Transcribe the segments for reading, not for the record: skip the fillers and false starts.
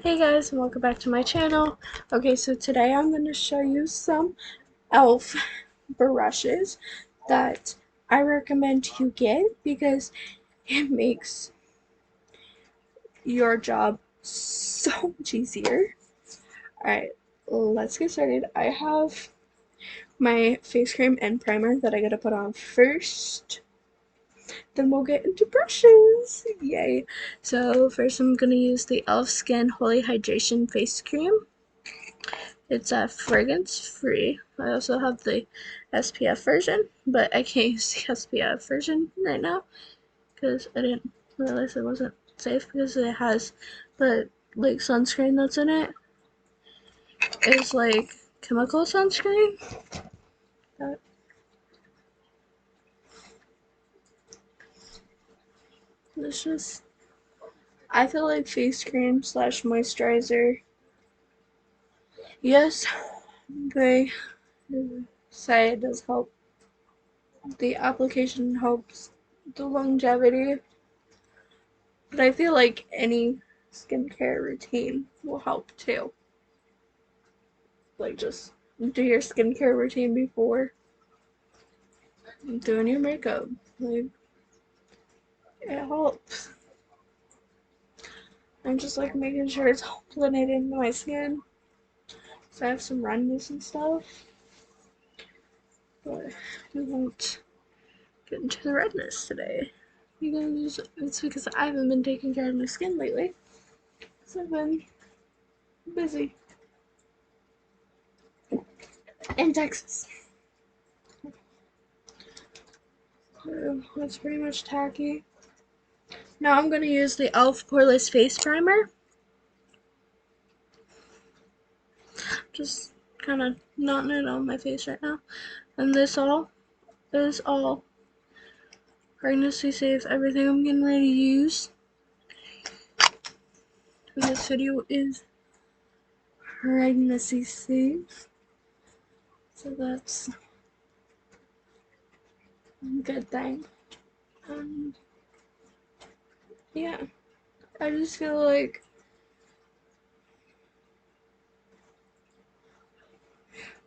Hey guys, and welcome back to my channel. Okay, so today I'm going to show you some e.l.f. brushes that I recommend you get because it makes your job so much easier. Alright, let's get started. I have my face cream and primer that I gotta put on first. Then we'll get into brushes. Yay. So first I'm going to use the e.l.f. Skin Holy Hydration Face Cream. It's fragrance free. I also have the SPF version, but I can't use the SPF version right now because I didn't realize it wasn't safe because it has the like sunscreen that's in it is like chemical sunscreen. But it's just, I feel like face cream slash moisturizer. Yes, they say it does help. The application helps the longevity. But I feel like any skincare routine will help too. Like just do your skincare routine before doing your makeup. Like it helps. I'm just like making sure it's blended into my skin. So I have some redness and stuff. But we won't get into the redness today. Because it's because I haven't been taking care of my skin lately. So I've been busy in Texas. So that's pretty much tacky. Now I'm going to use the e.l.f. Poreless Face Primer. Just kind of knotting it on my face right now. And this all is all pregnancy safe. Everything I'm getting ready to use in this video is pregnancy safe. So that's a good thing. Yeah, I just feel like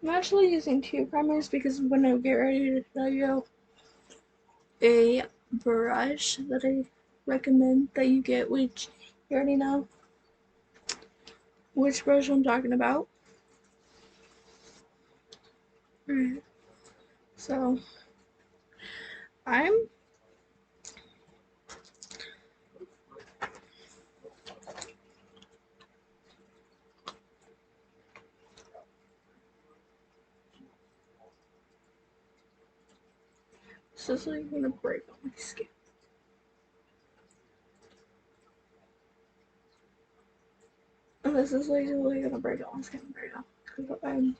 I'm actually using two primers because when I get ready to show you a brush that I recommend that you get, which you already know which brush I'm talking about. Alright, so I'm this is like gonna break on my skin. And this is literally gonna break on my skin right now. Because I'm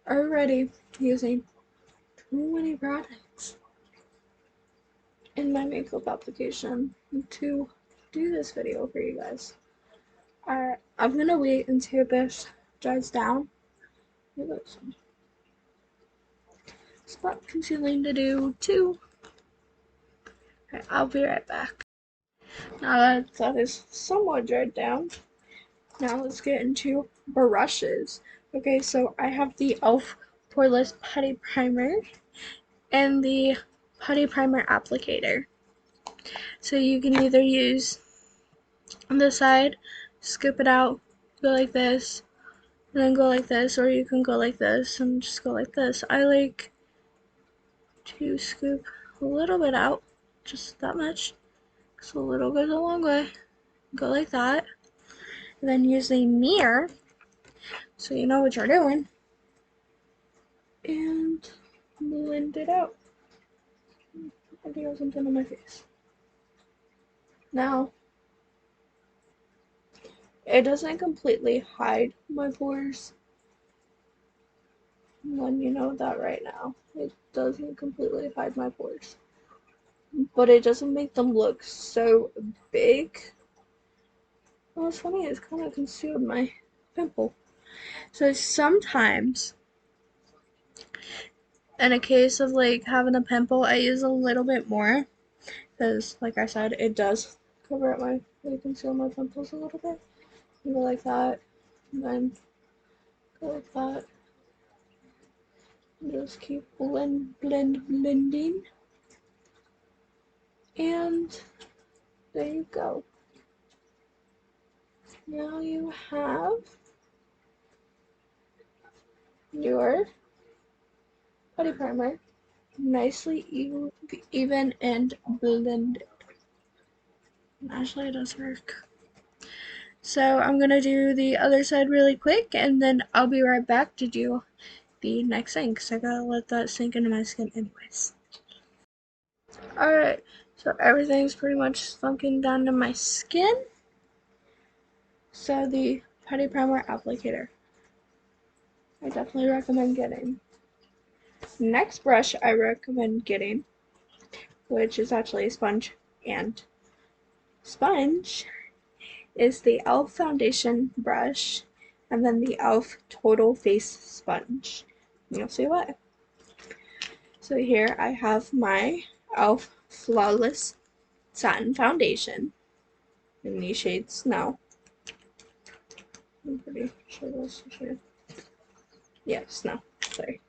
already using too many products in my makeup application to do this video for you guys. Alright, I'm gonna wait until this dries down. We've got some spot concealing to do too. Alright, I'll be right back. Now that is somewhat dried down, now let's get into brushes. Okay, so I have the e.l.f. Poreless Putty Primer and the Putty Primer Applicator. So you can either use on the side, scoop it out, go like this, and then go like this, or you can go like this and just go like this. I like to scoop a little bit out, just that much, because a little goes a long way. Go like that, and then use a mirror so you know what you're doing, and blend it out. I think I have something on my face. Now, it doesn't completely hide my pores. Letting you know that right now. It doesn't completely hide my pores. But it doesn't make them look so big. Well, what's funny, it's kind of concealed my pimple. So sometimes, in a case of like having a pimple, I use a little bit more. Because, like I said, it does cover up my, conceal my pimples a little bit. Go like that, and then go like that. And just keep blending. And there you go. Now you have your putty primer nicely even and blended. Actually, it does work. So I'm gonna do the other side really quick, and then I'll be right back to do the next thing, because I gotta let that sink into my skin anyways. Alright, so everything's pretty much sunken down to my skin. So the putty primer applicator, I definitely recommend getting. Next brush I recommend getting, which is actually a sponge and sponge, is the e.l.f. foundation brush, and then the e.l.f. total face sponge. You'll see why. So here I have my e.l.f. Flawless Satin Foundation in these shades now. I'm pretty sure this is shade. Yeah, Snow. Sorry.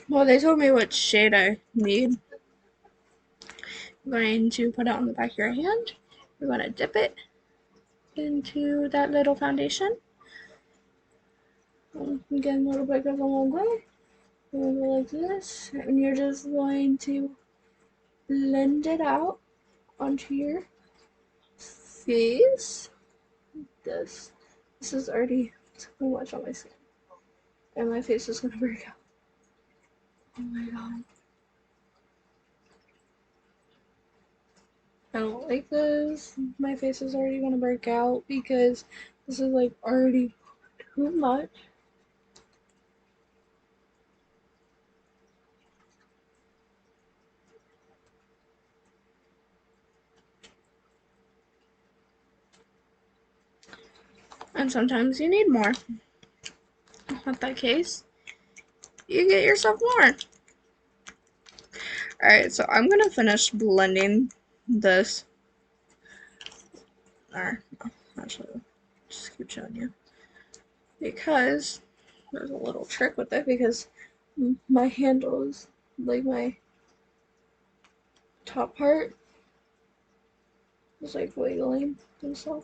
Well, they told me what shade I need. I'm going to put it on the back of your hand. You're going to dip it into that little foundation. Again, a little bit goes a long way. Go like this, and you're just going to blend it out onto your face. This is already too much on my skin, and my face is gonna break out. Oh my god, I don't like this. My face is already gonna break out because this is like already too much. And sometimes you need more. Not that case, you get yourself more. Alright, so I'm gonna finish blending this. Or, no, actually, I'll just keep showing you. Because there's a little trick with it, because my handles, like my top part, is like wiggling and stuff.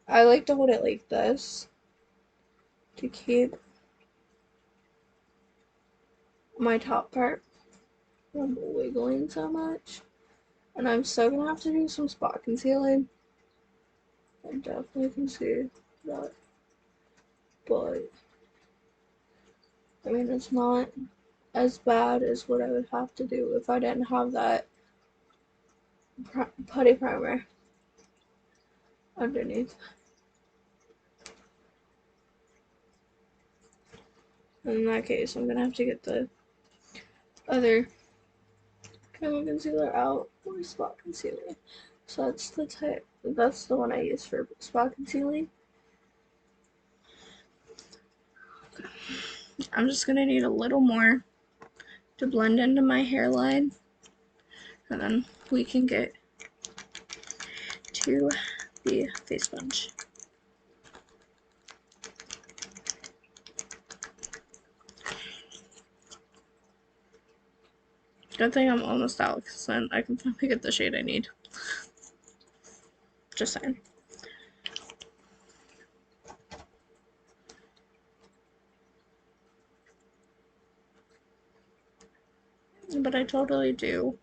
I like to hold it like this to keep my top part from wiggling so much. And I'm still gonna have to do some spot concealing. I definitely can see that. But I mean, it's not as bad as what I would have to do if I didn't have that putty primer underneath. In that case, I'm gonna have to get the other kind of concealer out or spot concealer. So that's the one I use for spot concealing. I'm just gonna need a little more to blend into my hairline, and then we can get to the face sponge. Good thing I'm almost out, because then I can finally get the shade I need. Just saying. But I totally do.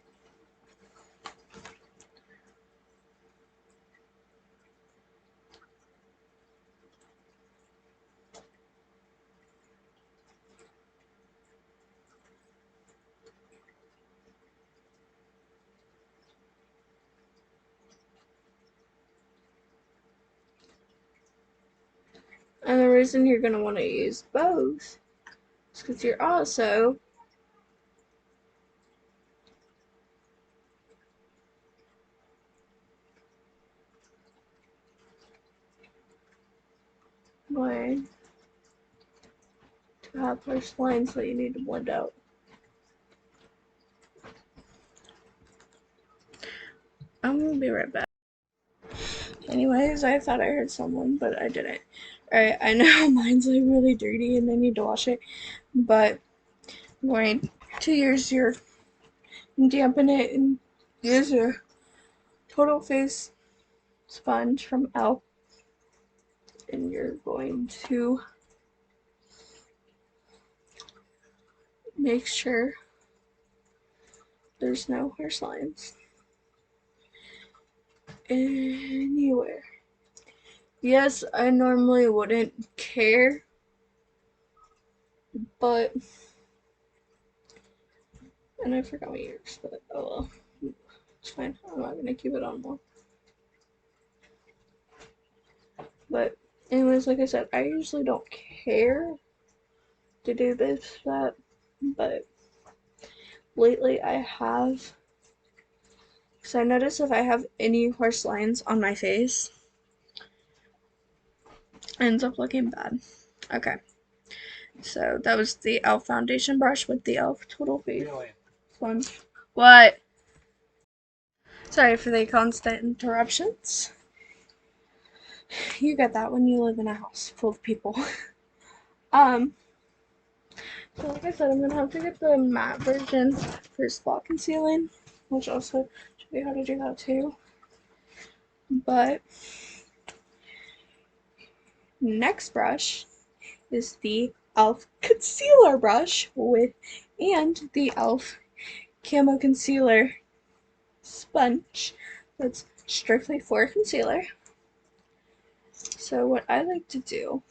And the reason you're going to want to use both is because you're also going to have harsh lines that you need to blend out. I'm gonna be right back. Anyways, I thought I heard someone, but I didn't. Alright, I know mine's like really dirty and I need to wash it, but I'm going to use your dampen it and use your total face sponge from ELF, and you're going to make sure there's no harsh lines anywhere. Yes, I normally wouldn't care, but, and I forgot my ears, but oh well, it's fine. I'm not gonna keep it on long. But anyways, like I said, I usually don't care to do this, that, but lately I have, because I notice if I have any harsh lines on my face, it ends up looking bad. Okay, so that was the ELF foundation brush with the ELF Total Face Sponge. What? Sorry for the constant interruptions. You get that when you live in a house full of people. So like I said, I'm gonna have to get the matte version for spot concealing, which also show you how to do that too. But next brush is the ELF concealer brush and the ELF camo concealer sponge that's strictly for concealer. So what I like to do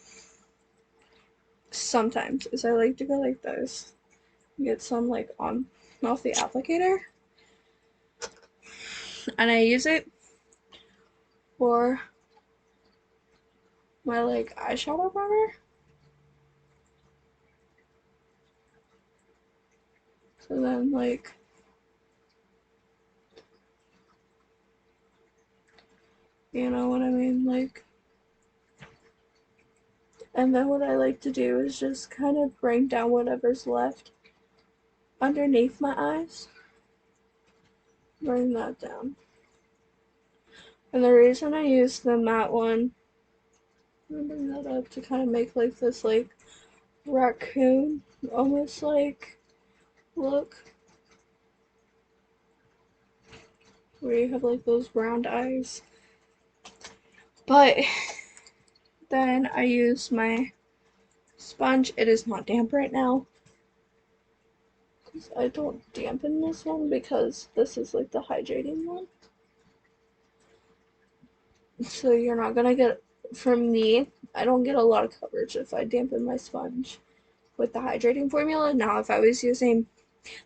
sometimes is I like to go like this, get some like on off the applicator, and I use it for my like eyeshadow primer. So then like you know what I mean, like, and then what I like to do is just kind of bring down whatever's left underneath my eyes. Bring that down. And the reason I use the matte one, I'm gonna bring that up to kind of make like this like raccoon almost like look, where you have like those round eyes. But then I use my sponge. It is not damp right now, I don't dampen this one because this is like the hydrating one. So you're not gonna get, from me, I don't get a lot of coverage if I dampen my sponge with the hydrating formula. Now if I was using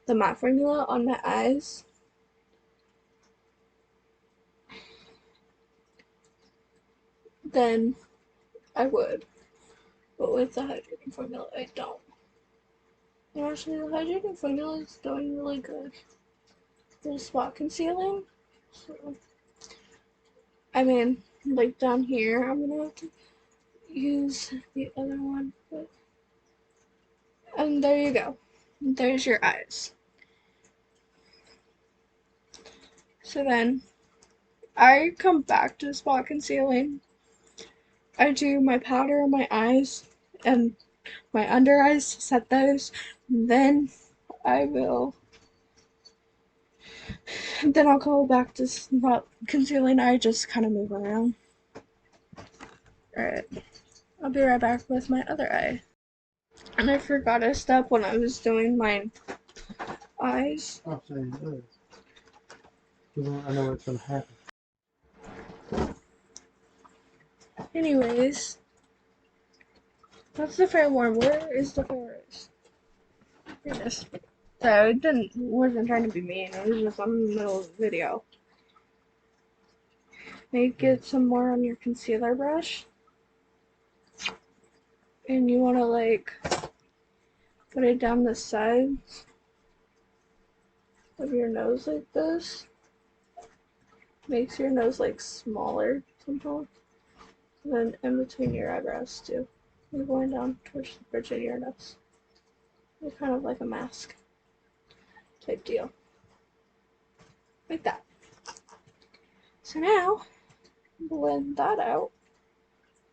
the matte formula on my eyes, then I would. But with the hydrating formula, I don't. And actually the hydrating formula is doing really good for spot concealing. So I mean, like down here, I'm gonna have to use the other one, but, and there you go. There's your eyes. So then I come back to spot concealing. I do my powder on my eyes and my under eyes, set those. Then I will, then I'll go back to spot concealing. I just kind of move around. Alright, I'll be right back with my other eye. And I forgot a step when I was doing my eyes. Oh, so you do it. I know what's gonna happen. Anyways, that's the fair warm. Where is the forest? Goodness. So it wasn't trying to be mean, it was just I'm in the middle of the video. Maybe get some more on your concealer brush. And you wanna like put it down the sides of your nose like this. Makes your nose like smaller sometimes. And then in between your eyebrows too. You're going down towards the bridge of your nose. It's kind of like a mask type deal. Like that. So now, blend that out.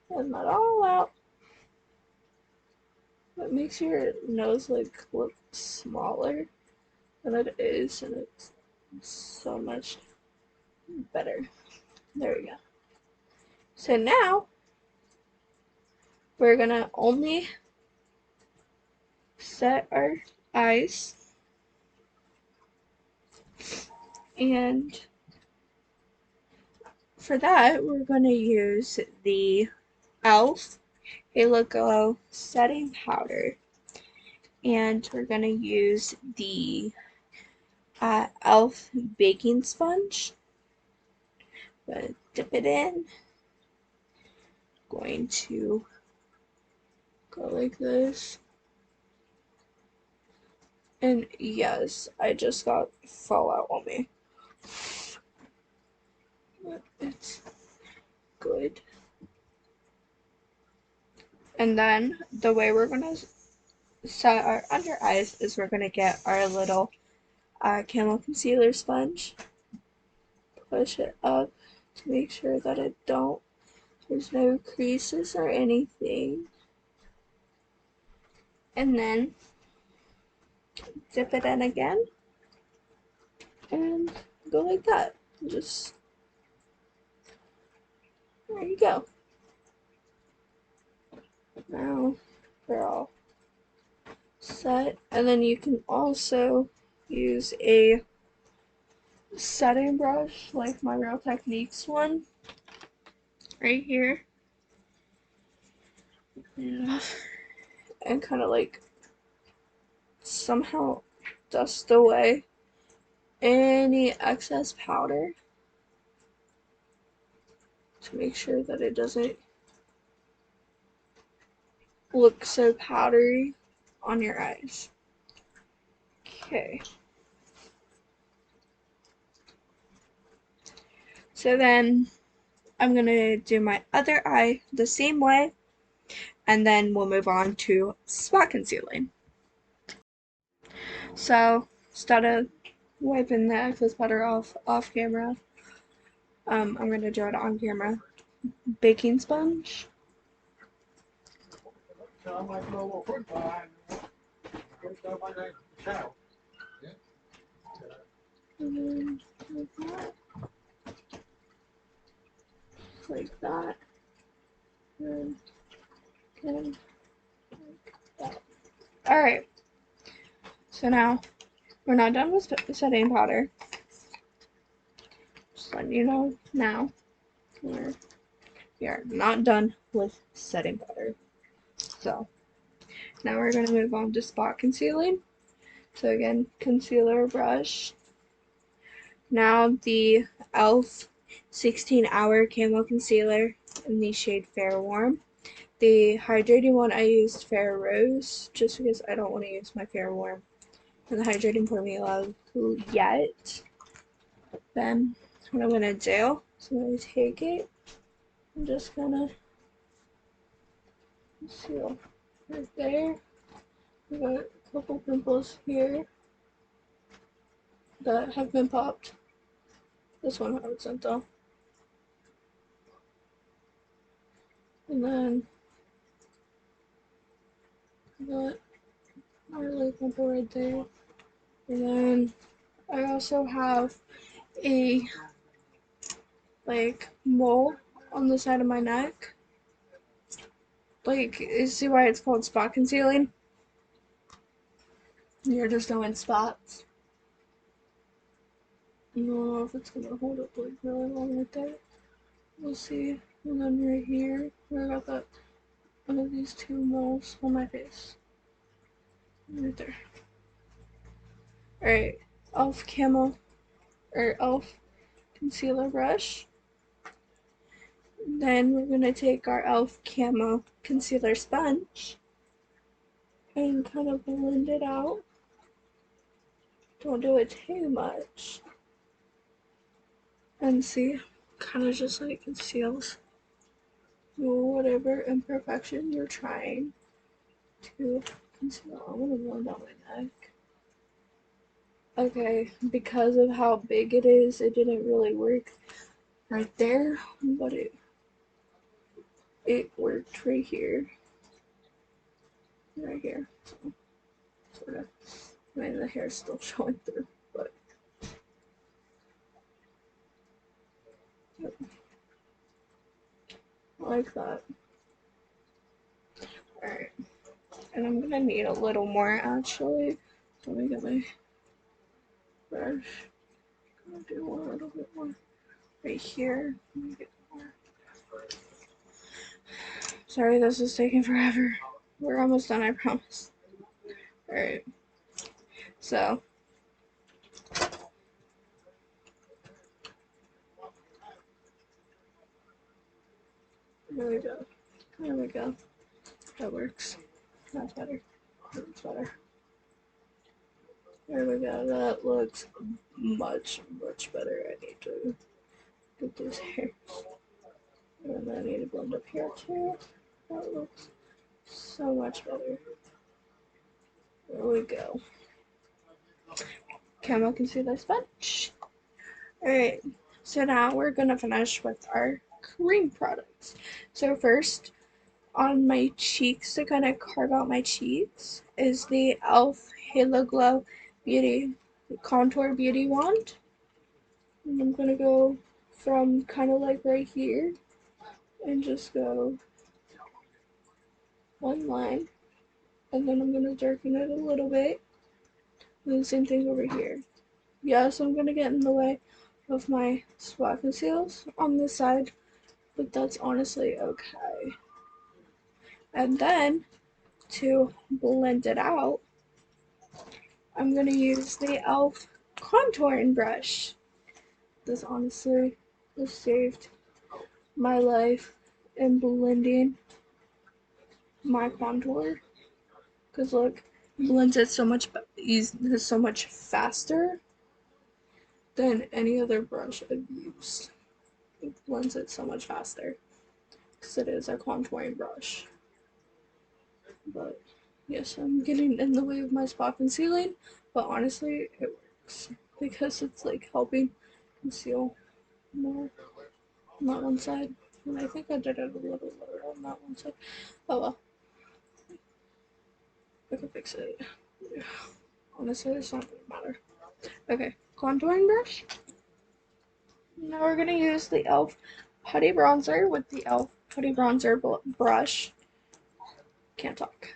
Blend that all out. It makes your nose like look smaller than it is, and it's so much better. There we go. So now we're gonna only set our eyes, and for that we're gonna use the e.l.f. Halo Glow setting powder, and we're gonna use the e.l.f. baking sponge. Gonna dip it in. Going to go like this. And yes, I just got fallout on me. But it's good. And then the way we're gonna set our under eyes is we're gonna get our little camo concealer sponge, push it up to make sure that there's no creases or anything, and then dip it in again and go like that. Just there you go. Now we're all set, and then you can also use a setting brush like my Real Techniques one right here, and kind of like somehow dust away any excess powder to make sure that it doesn't look so powdery on your eyes. Okay. So then I'm gonna do my other eye the same way, and then we'll move on to spot concealing. So instead of wiping the excess powder off camera, I'm gonna do it on camera. Baking sponge. And then like that. And like that. Alright. So now we're not done with setting powder. Just letting you know now. We are not done with setting powder. So now we're going to move on to spot concealing. So again, concealer brush. Now the e.l.f. 16-hour camo concealer in the shade Fair Warm. The hydrating one I used Fair Rose just because I don't want to use my Fair Warm and the hydrating formula yet. Then what I'm going to do is I'm going to take it. I'm just going to conceal right there. I got a couple pimples here that have been popped. This one hasn't though. And then I got another pimple right there. And then I also have a mole on the side of my neck. You see why it's called spot concealing? You're just doing spots. I don't know if it's gonna hold up really long right there. We'll see. And then right here, I got that one of these two moles on my face. Right there. Alright, e.l.f. camo or e.l.f. concealer brush. Then we're gonna take our e.l.f. camo concealer sponge and kind of blend it out. Don't do it too much. And see, kind of just like conceals whatever imperfection you're trying to conceal. I'm gonna blend out my neck. Okay, because of how big it is, it didn't really work right there, but it worked right here. Right here. So, sort of. I mean, the hair's still showing through, but yep, like that. Alright, and I'm gonna need a little more actually. So let me get my brush. I'm gonna do a little bit more right here. Let me get more. Sorry, this is taking forever. We're almost done, I promise. Alright, so there we go. There we go. That works. That's better. That's better. There we go. That looks much better. I need to get this hair. And I need to blend up here too. That looks so much better. There we go. Camera concealer sponge. Alright, so now we're gonna finish with our cream products. So first, on my cheeks, to kind of carve out my cheeks, is the e.l.f. Halo Glow Beauty Contour Beauty Wand. And I'm gonna go from kind of like right here and just go one line, and then I'm gonna darken it a little bit. And the same thing over here. Yes, I'm gonna get in the way of my spot conceals on this side, but that's honestly okay. And then to blend it out, I'm gonna use the e.l.f. contouring brush. This honestly has saved my life in blending my contour. Cause look, it blends it so much so much faster than any other brush I've used. It blends it so much faster because it is a contouring brush. But yes, I'm getting in the way of my spot concealing, but honestly, it works because it's like helping conceal more on that one side. And I think I did it a little lower on that one side. Oh well, I can fix it. Honestly, it's not gonna matter. Okay, contouring brush. Now we're gonna use the e.l.f. Putty Bronzer with the e.l.f. Putty Bronzer brush. Can't talk.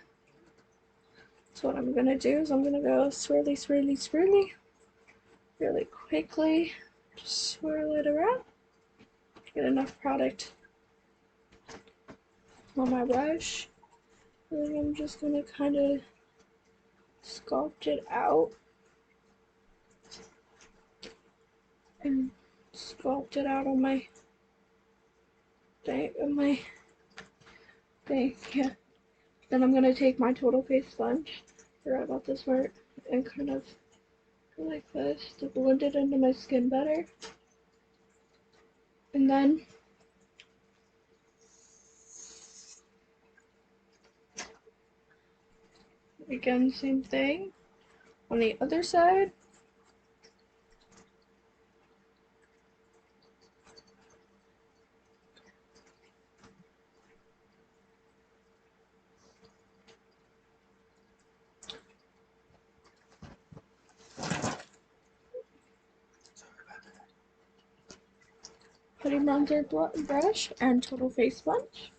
So what I'm gonna do is I'm gonna go swirly, swirly, swirly, really quickly. Just swirl it around. Get enough product on my brush. And then I'm just gonna kind of sculpt it out and sculpt it out on my thing. Yeah. Then I'm gonna take my Total Face sponge. Forgot about this part, and kind of go like this to blend it into my skin better. And then again, same thing on the other side. Putty Bronzer brush and Total Face sponge.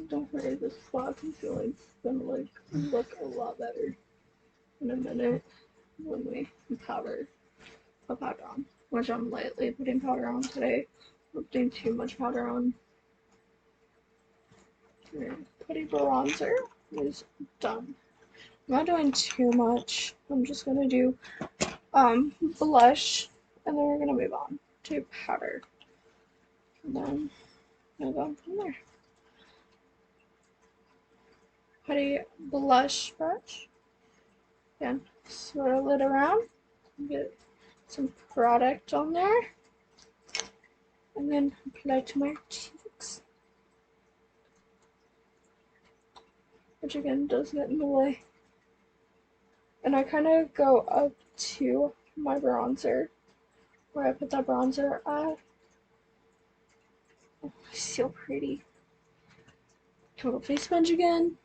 Don't worry, this spot concealing is gonna like look a lot better in a minute when we put powder on, which I'm lightly putting powder on today. Not putting too much powder on. Putty Bronzer is done. I'm not doing too much. I'm just gonna do blush, and then we're gonna move on to powder, and then move on from there. Putty blush brush, and swirl it around, get some product on there, and then apply to my cheeks, which again does get in the way. And I kind of go up to my bronzer, where I put that bronzer at. Oh, so pretty. Total face sponge again.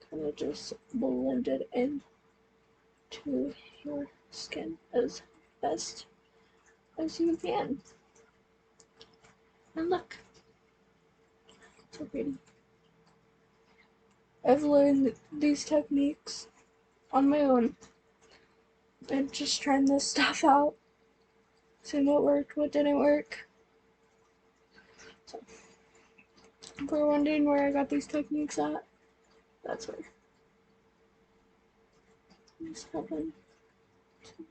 Kind of just blend it in to your skin as best as you can. And look, so pretty. I've learned these techniques on my own and just trying this stuff out, seeing what worked, what didn't work. So, if you're wondering where I got these techniques at, that's where. I'm just hoping to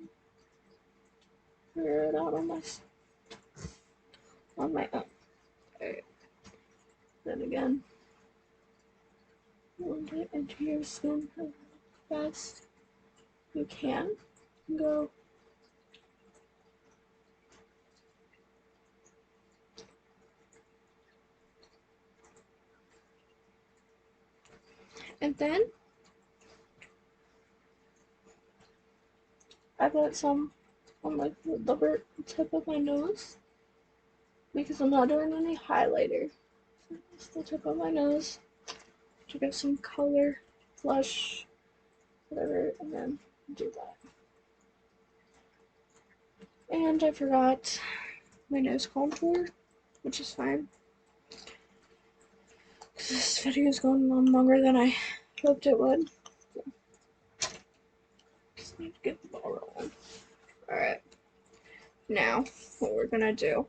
figure it out on my own. Alright. Then again, blend it into your skin as best you can. Go. And then I put some on like the tip of my nose because I'm not doing any highlighter. So just the tip of my nose to get some color, blush, whatever, and then do that. And I forgot my nose contour, which is fine. This video is going on longer than I hoped it would. So, just need to get the ball rolling. Alright. Now, what we're gonna do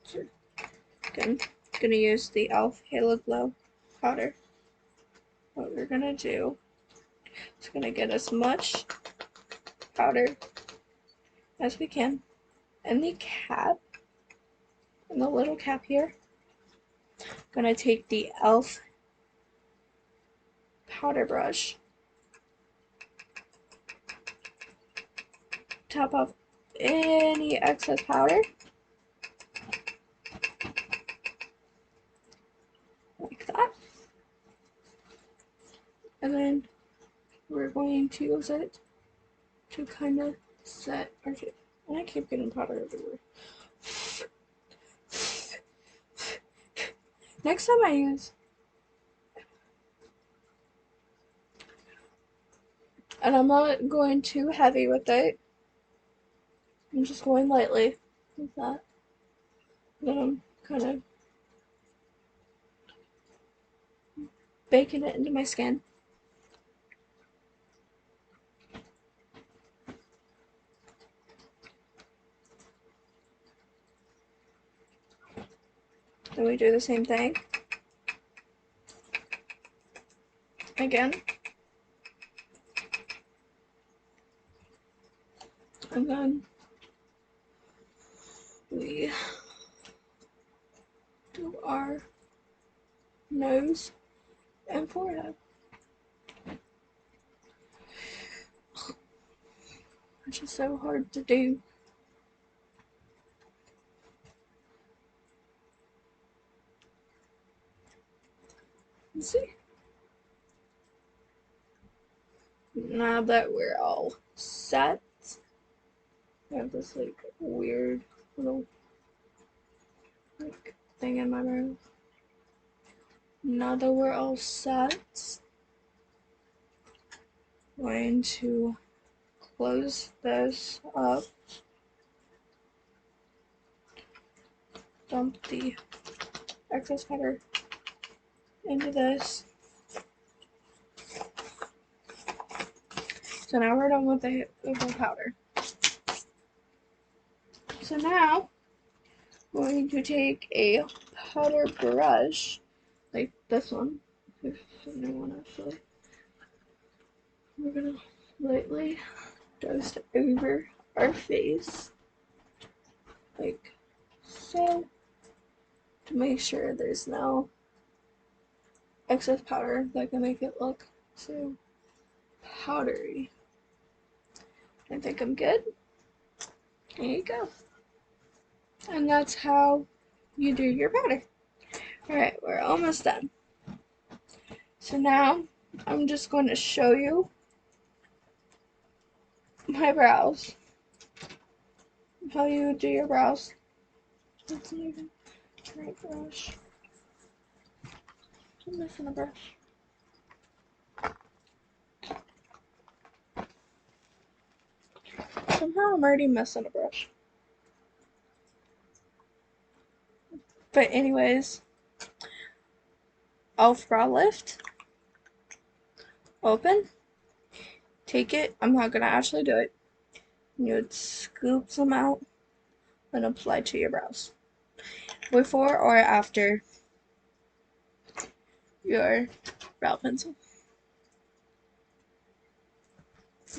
is we're gonna use the e.l.f. Halo Glow powder. What we're gonna do is gonna get as much powder as we can in the cap, in the little cap here. Gonna take the e.l.f. powder brush, top off any excess powder, like that. And then we're going to use it to kind of set our shape. And I keep getting powder everywhere. Next time I use, and I'm not going too heavy with it, I'm just going lightly with that. Then I'm kind of baking it into my skin. Then we do the same thing again. And then we do our nose and forehead, which is so hard to do. Let's see. Now that we're all set, I have this like weird little like thing in my mouth. Now that we're all set, I'm going to close this up, dump the excess powder into this. So now we're done with the powder. So now I'm going to take a powder brush, like this one, if a new one actually. We're gonna lightly dust over our face, like so, to make sure there's no excess powder that can make it look too powdery. I think I'm good. There you go. And that's how you do your powder. Alright, we're almost done. So now I'm just going to show you my brows. How you would do your brows. That's not even the right brush. I'm missing a brush. Somehow I'm already missing a brush. But anyways, e.l.f. brow lift. Open. Take it. I'm not gonna actually do it. You would scoop some out and apply to your brows. Before or after your brow pencil.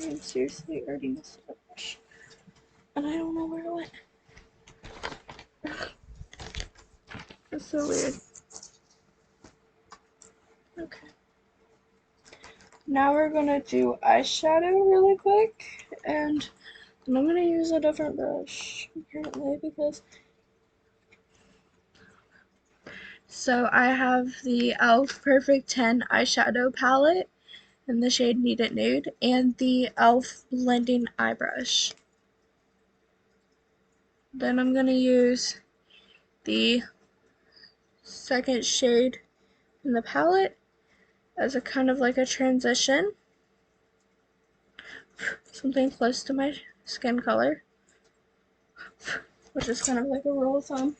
I'm seriously already missing a brush. And I don't know where it went. It's so weird. Okay. Now we're gonna do eyeshadow really quick, and I'm gonna use a different brush apparently because so I have the e.l.f. Perfect 10 eyeshadow palette in the shade Need It Nude and the e.l.f. blending eye brush. Then I'm gonna use the second shade in the palette as a kind of like a transition, something close to my skin color, which is kind of like a rule of thumb.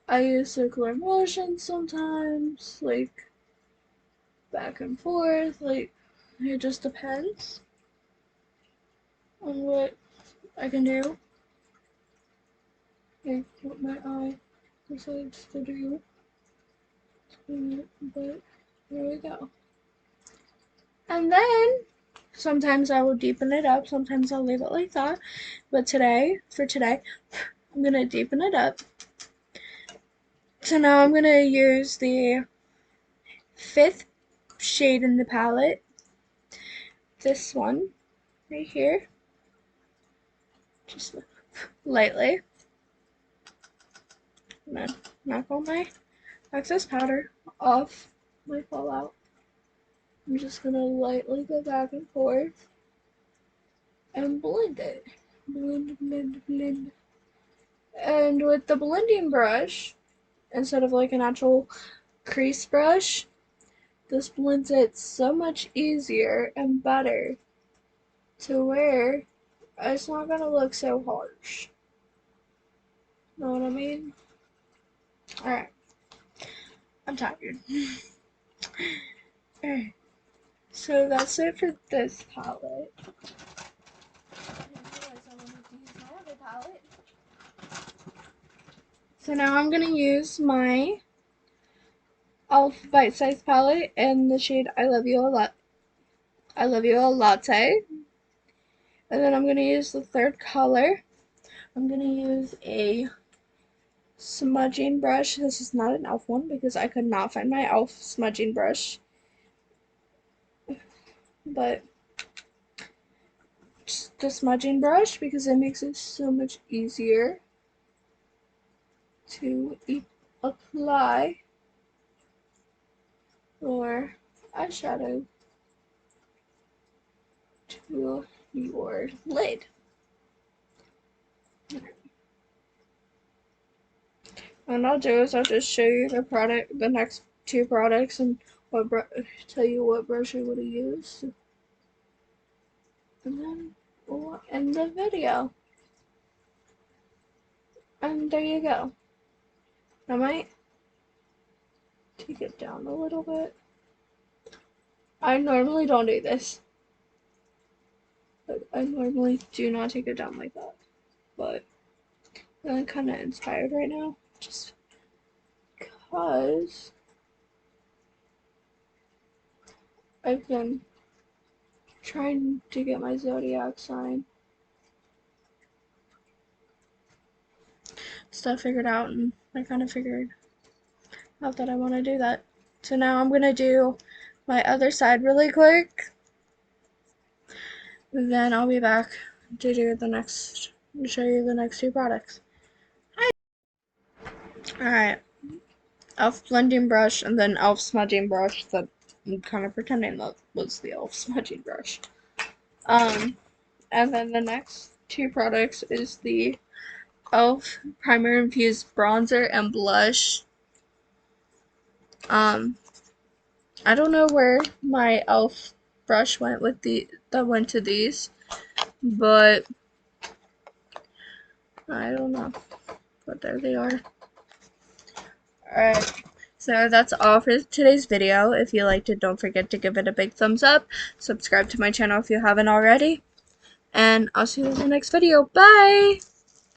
I use circular motion sometimes, like back and forth, like it just depends on what I can do, like what my eye decides to do. But there we go. And then sometimes I will deepen it up, sometimes I'll leave it like that. But for today, I'm gonna deepen it up. So now I'm gonna use the 5th shade in the palette. This one right here. Just lightly. I'm gonna knock all my excess powder off my fallout. I'm just gonna lightly go back and forth and blend it. Blend, blend, blend. And with the blending brush, instead of like an actual crease brush, this blends it so much easier and better to where it's not gonna look so harsh. Know what I mean? Alright. I'm tired. Alright. So that's it for this palette. So now I'm gonna use my e.l.f. Bite Size palette in the shade I Love You a Lot. I Love You a Latte. And then I'm gonna use the third color. I'm gonna use a smudging brush. This is not an e.l.f. one because I could not find my e.l.f. smudging brush. But just the smudging brush because it makes it so much easier to apply your eyeshadow to your lid. And I'll do is I'll just show you the next two products, and tell you what brush I would have used, and then we'll end the video. And there you go. I might take it down a little bit. I normally don't do this. I normally do not take it down like that. But I'm kind of inspired right now. Just because I've been trying to get my zodiac sign stuff figured out, and I kind of figured out that I want to do that. So now I'm going to do my other side really quick. Then I'll be back to show you the next two products. Hi! Alright, e.l.f. blending brush, and then e.l.f. smudging brush that I'm kind of pretending that was the e.l.f. smudging brush. And then the next two products is the e.l.f. primer infused bronzer and blush. I don't know where my e.l.f. brush went with that went to these, but I don't know. But there they are. Alright, so that's all for today's video. If you liked it, don't forget to give it a big thumbs up. Subscribe to my channel if you haven't already. And I'll see you in the next video. Bye!